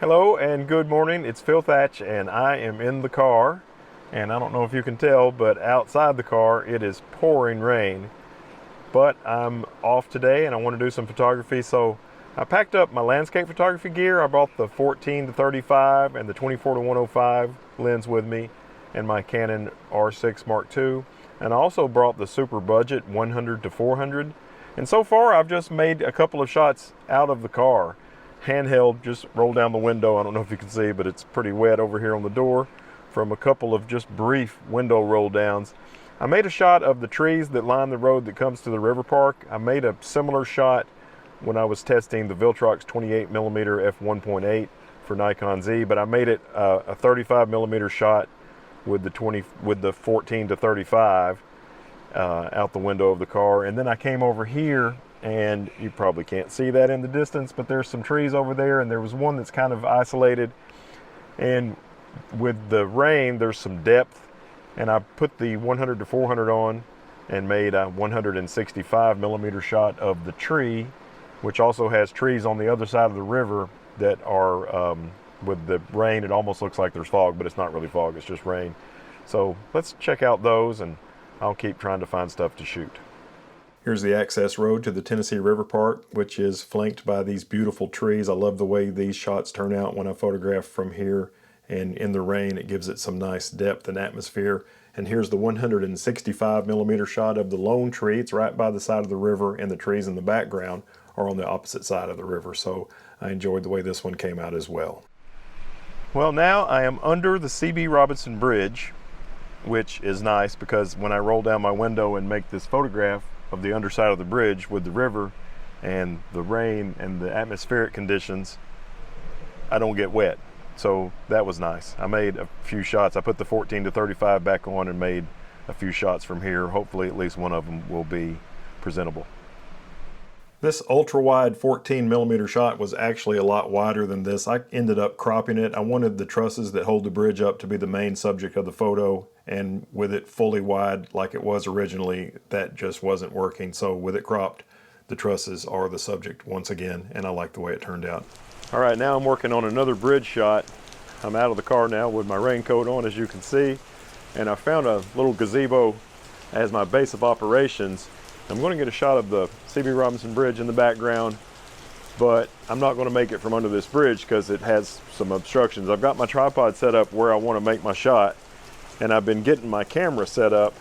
Hello and good morning. It's Phil Thatch and I am in the car, and I don't know if you can tell, but outside the car it is pouring rain. But I'm off today and I want to do some photography, so I packed up my landscape photography gear. I brought the 14 to 35 and the 24 to 105 lens with me and my Canon R6 Mark II, and I also brought the super budget 100 to 400. And so far I've just made a couple of shots out of the car. Handheld, just roll down the window. I don't know if you can see, but it's pretty wet over here on the door from a couple of just brief window roll downs. I made a shot of the trees that line the road that comes to the river park. I made a similar shot when I was testing the Viltrox 28mm f1.8 for Nikon Z, but I made it a 35mm shot with the 14 to 35 out the window of the car. And then I came over here, and you probably can't see that in the distance, but there's some trees over there, and there was one that's kind of isolated, and with the rain there's some depth, and I put the 100 to 400 on and made a 165mm shot of the tree, which also has trees on the other side of the river that are with the rain, it almost looks like there's fog, but it's not really fog, it's just rain. So let's check out those, and I'll keep trying to find stuff to shoot. Here's the access road to the Tennessee River Park, which is flanked by these beautiful trees. I love the way these shots turn out when I photograph from here, and in the rain it gives it some nice depth and atmosphere. And here's the 165mm shot of the lone tree. It's right by the side of the river, and the trees in the background are on the opposite side of the river. So I enjoyed the way this one came out as well. Well, now I am under the C.B. Robinson Bridge, which is nice because when I roll down my window and make this photograph of the underside of the bridge with the river and the rain and the atmospheric conditions, I don't get wet. So that was nice. I made a few shots. I put the 14 to 35 back on and made a few shots from here. Hopefully at least one of them will be presentable. This ultra wide 14mm shot was actually a lot wider than this. I ended up cropping it. I wanted the trusses that hold the bridge up to be the main subject of the photo, and with it fully wide like it was originally, that just wasn't working. So with it cropped, the trusses are the subject once again, and I like the way it turned out. All right, now I'm working on another bridge shot. I'm out of the car now with my raincoat on, as you can see, and I found a little gazebo as my base of operations. I'm going to get a shot of the C.B. Robinson Bridge in the background, but I'm not going to make it from under this bridge because it has some obstructions. I've got my tripod set up where I want to make my shot, and I've been getting my camera set up.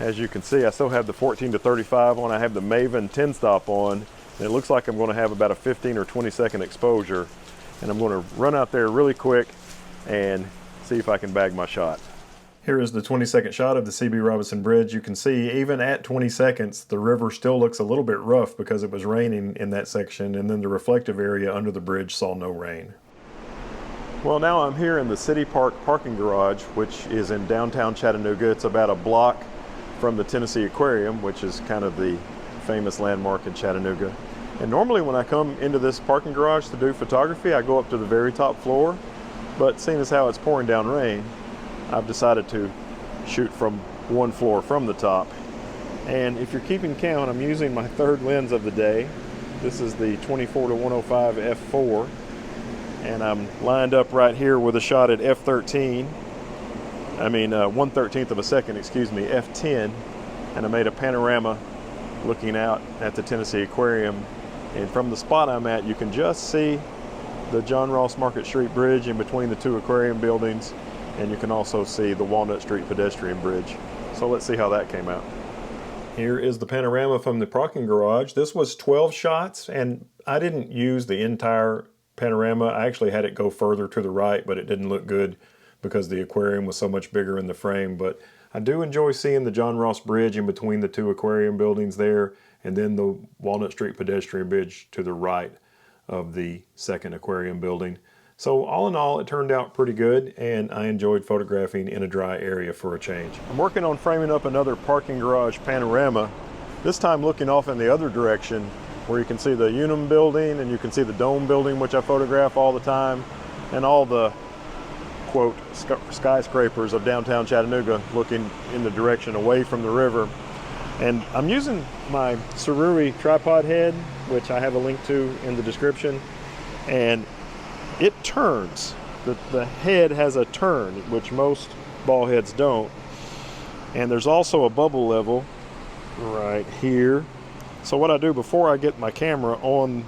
As you can see, I still have the 14 to 35 on. I have the Maven 10 stop on, and it looks like I'm going to have about a 15 or 20 second exposure, and I'm going to run out there really quick and see if I can bag my shot. Here is the 20-second shot of the C.B. Robinson Bridge. You can see even at 20 seconds, the river still looks a little bit rough because it was raining in that section, and then the reflective area under the bridge saw no rain. Well, now I'm here in the City Park parking garage, which is in downtown Chattanooga. It's about a block from the Tennessee Aquarium, which is kind of the famous landmark in Chattanooga. And normally when I come into this parking garage to do photography, I go up to the very top floor, but seeing as how it's pouring down rain, I've decided to shoot from one floor from the top. And if you're keeping count, I'm using my third lens of the day. This is the 24 to 105 f4, and I'm lined up right here with a shot at f13. I mean 1/13 of a second, excuse me, f10, and I made a panorama looking out at the Tennessee Aquarium. And from the spot I'm at, you can just see the John Ross Market Street Bridge in between the two aquarium buildings, and you can also see the Walnut Street pedestrian bridge. So let's see how that came out. Here is the panorama from the parking garage. This was 12 shots, and I didn't use the entire panorama. I actually had it go further to the right, but it didn't look good because the aquarium was so much bigger in the frame. But I do enjoy seeing the John Ross Bridge in between the two aquarium buildings there, and then the Walnut Street pedestrian bridge to the right of the second aquarium building. So all in all, it turned out pretty good, and I enjoyed photographing in a dry area for a change. I'm working on framing up another parking garage panorama, this time looking off in the other direction where you can see the Unum building and you can see the Dome building, which I photograph all the time, and all the, quote, skyscrapers of downtown Chattanooga looking in the direction away from the river. And I'm using my Sururi tripod head, which I have a link to in the description, and it turns. The head has a turn, which most ball heads don't. And there's also a bubble level right here. So what I do before I get my camera on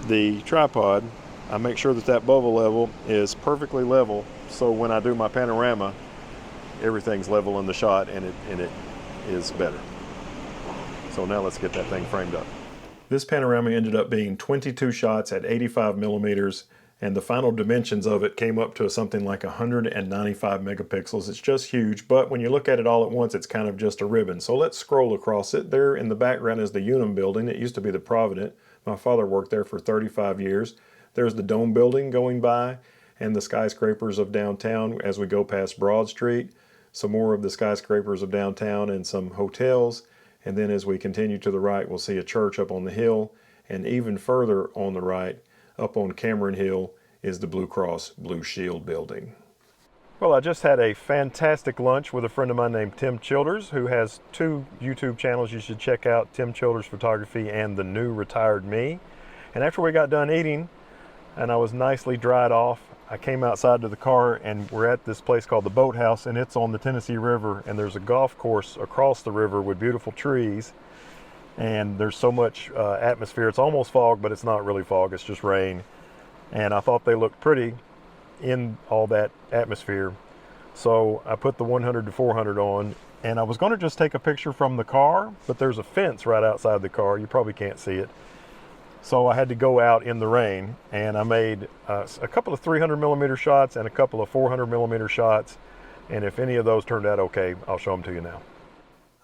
the tripod, I make sure that that bubble level is perfectly level, so when I do my panorama, everything's level in the shot and it is better. So now let's get that thing framed up. This panorama ended up being 22 shots at 85 millimeters, and the final dimensions of it came up to something like 195 megapixels. It's just huge, but when you look at it all at once, it's kind of just a ribbon. So let's scroll across it. There in the background is the Unum building. It used to be the Provident. My father worked there for 35 years. There's the Dome building going by, and the skyscrapers of downtown as we go past Broad Street. Some more of the skyscrapers of downtown and some hotels. And then as we continue to the right, we'll see a church up on the hill, and even further on the right, up on Cameron Hill, is the Blue Cross Blue Shield building. Well, I just had a fantastic lunch with a friend of mine named Tim Childers, who has 2 YouTube channels you should check out, Tim Childers Photography and The New Retired Me. And after we got done eating, and I was nicely dried off, I came outside to the car, and we're at this place called the Boathouse, and it's on the Tennessee River, and there's a golf course across the river with beautiful trees, and there's so much atmosphere. It's almost fog, but it's not really fog, it's just rain. And I thought they looked pretty in all that atmosphere. So I put the 100 to 400 on, and I was going to just take a picture from the car, but there's a fence right outside the car. You probably can't see it. So I had to go out in the rain, and I made a couple of 300 millimeter shots and a couple of 400 millimeter shots. And if any of those turned out okay, I'll show them to you now.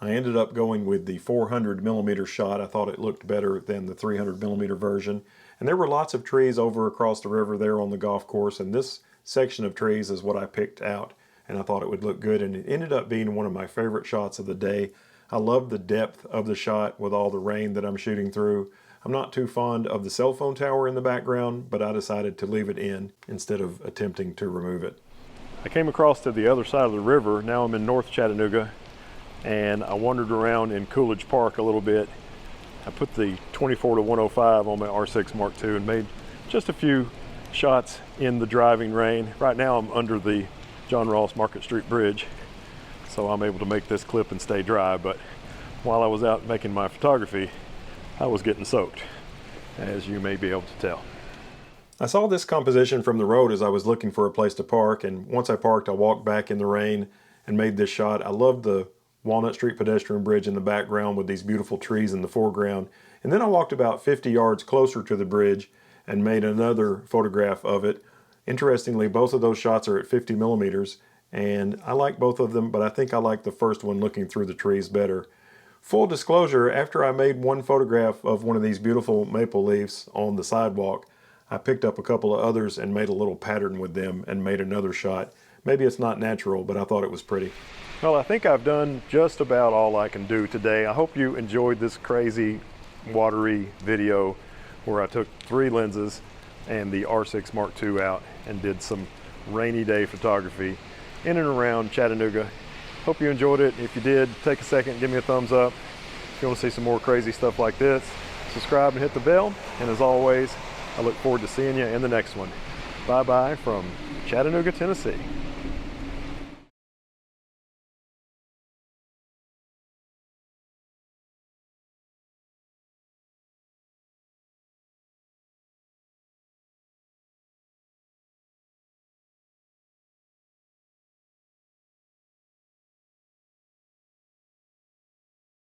I ended up going with the 400 millimeter shot. I thought it looked better than the 300 millimeter version. And there were lots of trees over across the river there on the golf course, and this section of trees is what I picked out, and I thought it would look good, and it ended up being one of my favorite shots of the day. I love the depth of the shot with all the rain that I'm shooting through. I'm not too fond of the cell phone tower in the background, but I decided to leave it in instead of attempting to remove it. I came across to the other side of the river. Now I'm in North Chattanooga, and I wandered around in Coolidge Park a little bit. I put the 24 to 105 on my R6 Mark II and made just a few shots in the driving rain. Right now I'm under the John Ross Market Street Bridge, so I'm able to make this clip and stay dry, but while I was out making my photography, I was getting soaked, as you may be able to tell. I saw this composition from the road as I was looking for a place to park, and once I parked, I walked back in the rain and made this shot. I love the Walnut Street pedestrian bridge in the background with these beautiful trees in the foreground. And then I walked about 50 yards closer to the bridge and made another photograph of it. Interestingly, both of those shots are at 50 millimeters, and I like both of them, but I think I like the first one looking through the trees better. Full disclosure, after I made one photograph of one of these beautiful maple leaves on the sidewalk, I picked up a couple of others and made a little pattern with them and made another shot. Maybe it's not natural, but I thought it was pretty. Well, I think I've done just about all I can do today. I hope you enjoyed this crazy, watery video where I took 3 lenses and the R6 Mark II out and did some rainy day photography in and around Chattanooga. Hope you enjoyed it. If you did, take a second, give me a thumbs up. If you want to see some more crazy stuff like this, subscribe and hit the bell. And as always, I look forward to seeing you in the next one. Bye-bye from Chattanooga, Tennessee.